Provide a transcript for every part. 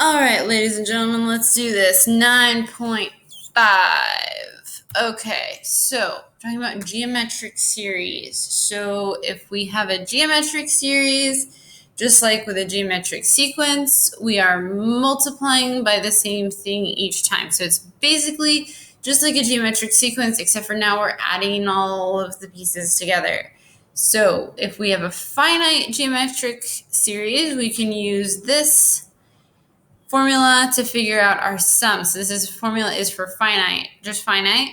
All right, ladies and gentlemen, let's do this. 9.5. Okay, so talking about geometric series. So if we have a geometric series, just like with a geometric sequence, we are multiplying by the same thing each time. So it's basically just like a geometric sequence, except for now we're adding all of the pieces together. So if we have a finite geometric series, we can use this formula to figure out our sum. So this formula is for finite, just finite.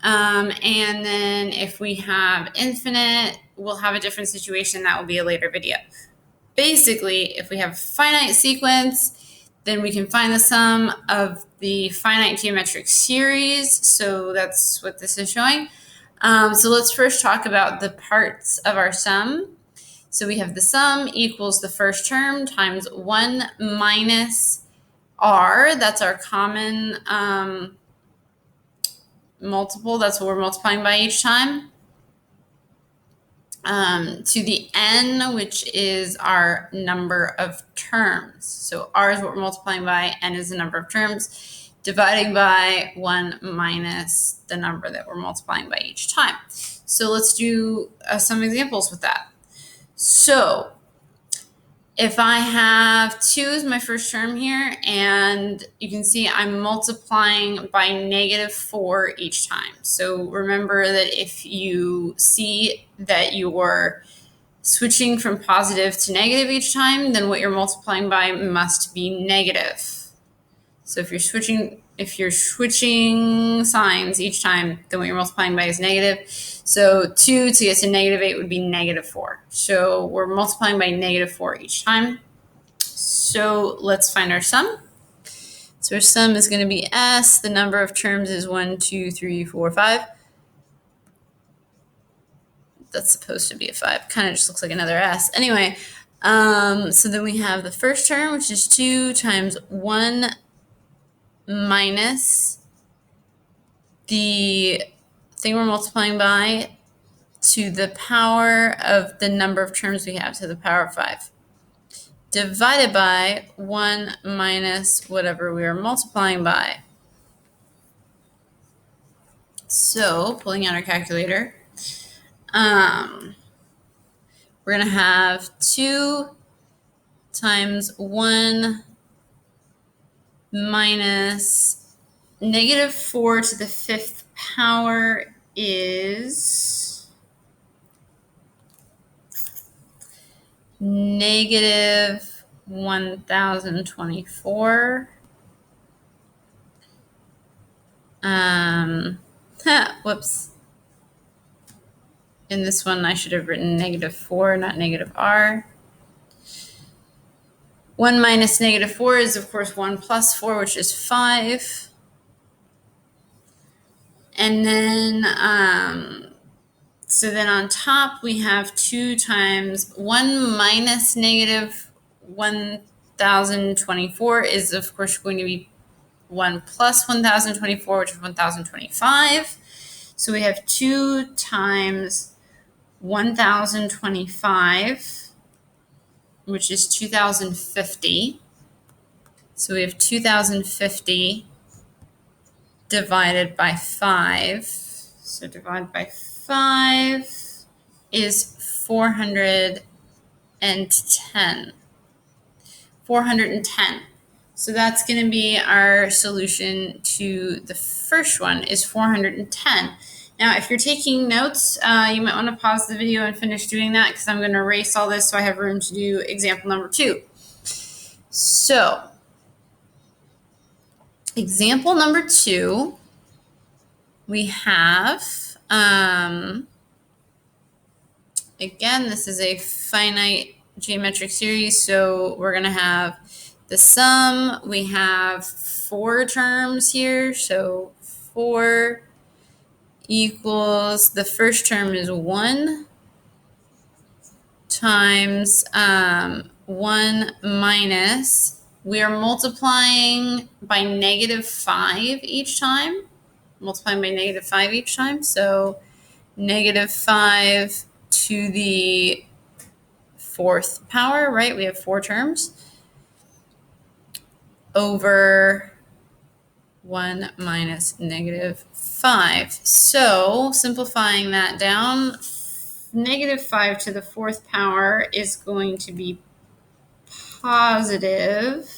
And then if we have infinite, we'll have a different situation. That will be a later video. Basically, if we have finite sequence, then we can find the sum of the finite geometric series. So that's what this is showing. So let's first talk about the parts of our sum. So we have the sum equals the first term times 1 minus r. That's our common multiple. That's what we're multiplying by each time. To the n, which is our number of terms. So r is what we're multiplying by, n is the number of terms, dividing by 1 minus the number that we're multiplying by each time. So let's do some examples with that. So if I have 2 as my first term here, and you can see I'm multiplying by -4 each time. So remember that if you see that you're switching from positive to negative each time, then what you're multiplying by must be negative. So if you're switching signs each time, then what you're multiplying by is negative. So 2 to get to -8 would be -4. So we're multiplying by -4 each time. So let's find our sum. So our sum is going to be S. The number of terms is 1, 2, 3, 4, 5. That's supposed to be a 5. Kind of just looks like another S. Anyway, so then we have the first term, which is 2 times 1 minus the thing we're multiplying by to the power of the number of terms we have, to the power of 5, divided by 1 minus whatever we are multiplying by. So pulling out our calculator, we're going to have 2 times 1 minus -4 to the 5th power is -1024. Whoops. In this one, I should have written -4, not -r. 1 minus -4 is, of course, 1 plus 4, which is 5. And then, so then on top, we have 2 times 1 minus -1024 is, of course, going to be 1 plus 1024, which is 1025. So we have 2 times 1025, which is 2050. So we have 2050 divided by 5. So divided by 5 is 410. 410. So that's going to be our solution to the first one, is 410. Now, if you're taking notes, you might want to pause the video and finish doing that, because I'm going to erase all this so I have room to do example number 2. So, example number 2, we have, again, this is a finite geometric series, so we're going to have the sum. We have 4 terms here, so 4 equals, the first term is 1 times 1 minus, we are multiplying by -5 each time. Multiplying by -5 each time. So -5 to the 4th power, right? We have 4 terms. over 1 minus negative 5. So simplifying that down, negative 5 to the fourth power is going to be positive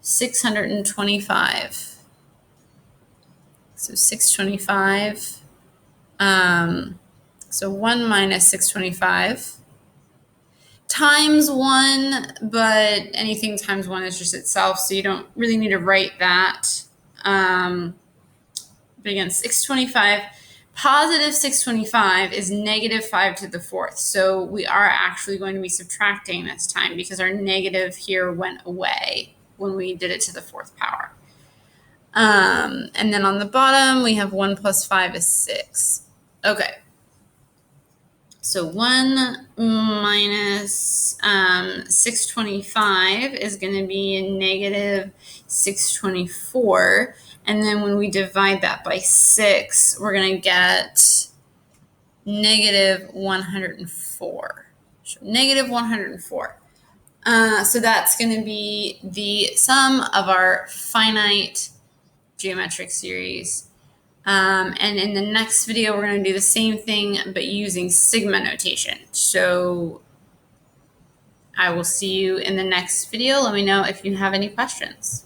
625. So 625. So 1 minus 625 times 1, but anything times 1 is just itself, so you don't really need to write that. But again, 625, positive 625 is negative 5 to the fourth. So we are actually going to be subtracting this time because our negative here went away when we did it to the fourth power. And then on the bottom, we have 1 plus 5 is 6. Okay. So 1 minus 625 is going to be negative 624. And then when we divide that by 6, we're going to get negative 104. So negative 104. So that's going to be the sum of our finite geometric series. And in the next video, we're going to do the same thing, but using sigma notation. So I will see you in the next video. Let me know if you have any questions.